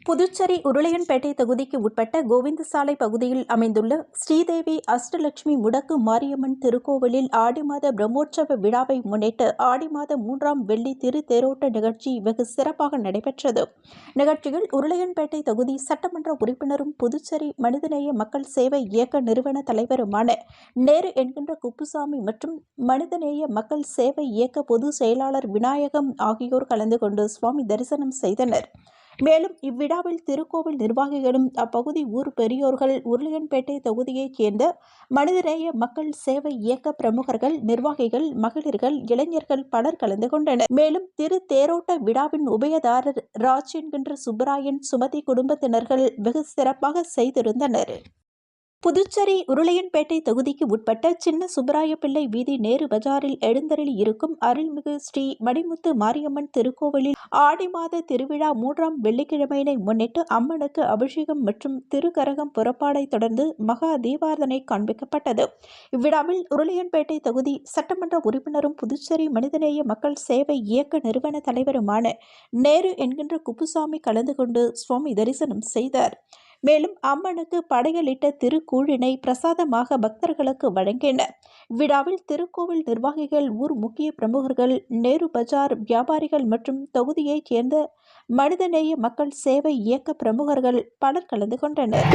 புதுச்சேரி உருளையன்பேட்டை தொகுதிக்கு உட்பட்ட கோவிந்தசாலை பகுதியில் அமைந்துள்ள ஸ்ரீதேவி அஷ்டலட்சுமி முடக்கு மாரியம்மன் திருக்கோவிலில் ஆடி மாத பிரம்மோற்சவ விழாவை முன்னிட்டு ஆடி மாத 3ஆம் வெள்ளி திருத்தேரோட்ட நிகழ்ச்சி வெகு சிறப்பாக நடைபெற்றது. நிகழ்ச்சியில் உருளையன்பேட்டை தொகுதி சட்டமன்ற உறுப்பினரும் புதுச்சேரி மனிதநேய மக்கள் சேவை இயக்க நிறுவன தலைவருமான நேரு என்கின்ற குப்புசாமி மற்றும் மனிதநேய மக்கள் சேவை இயக்க பொதுச் செயலாளர் விநாயகம் ஆகியோர் கலந்து கொண்டு சுவாமி தரிசனம் செய்தனர். மேலும் இவ்விழாவில் திருக்கோவில் நிர்வாகிகளும் அப்பகுதி ஊர் பெரியோர்கள், உருளையன்பேட்டை தொகுதியைச் சேர்ந்த மனிதநேய மக்கள் சேவை இயக்க பிரமுகர்கள், நிர்வாகிகள், மகளிர்கள், இளைஞர்கள் பலர் கலந்து கொண்டனர். மேலும் திருத்தேரோட்ட விழாவின் உபயதாரர் ராஜ் என்கின்ற சுப்பராயன், சுமதி குடும்பத்தினர்கள் வெகு சிறப்பாக செய்திருந்தனர். புதுச்சேரி உருளையன்பேட்டை தொகுதிக்கு உட்பட்ட சின்ன சுப்பராயப்பிள்ளை வீதி நேரு பஜாரில் எழுந்தருளி இருக்கும் அருள்மிகு ஸ்ரீ மணிமுத்து மாரியம்மன் திருக்கோவிலில் ஆடி மாத திருவிழா 3ஆம் வெள்ளிக்கிழமையினை முன்னிட்டு அம்மனுக்கு அபிஷேகம் மற்றும் திருக்கரகம் புறப்பாடை தொடர்ந்து மகா தீபாராதனை காண்பிக்கப்பட்டது. இவ்விழாவில் உருளையன்பேட்டை தொகுதி சட்டமன்ற உறுப்பினரும் புதுச்சேரி மனிதநேய மக்கள் சேவை இயக்க நிறுவன தலைவருமான நேரு என்கின்ற குப்புசாமி கலந்து கொண்டு சுவாமி தரிசனம் செய்தார். மேலும் அம்மனுக்கு படையலிட்ட திருக்கூழினை பிரசாதமாக பக்தர்களுக்கு வழங்கினர். விழாவில் திருக்கோவில் நிர்வாகிகள், ஊர் முக்கிய பிரமுகர்கள், நேரு பஜார் வியாபாரிகள் மற்றும் தொகுதியைச் சேர்ந்த மனிதநேய மக்கள் சேவை இயக்க பிரமுகர்கள் பலர் கலந்து கொண்டனர்.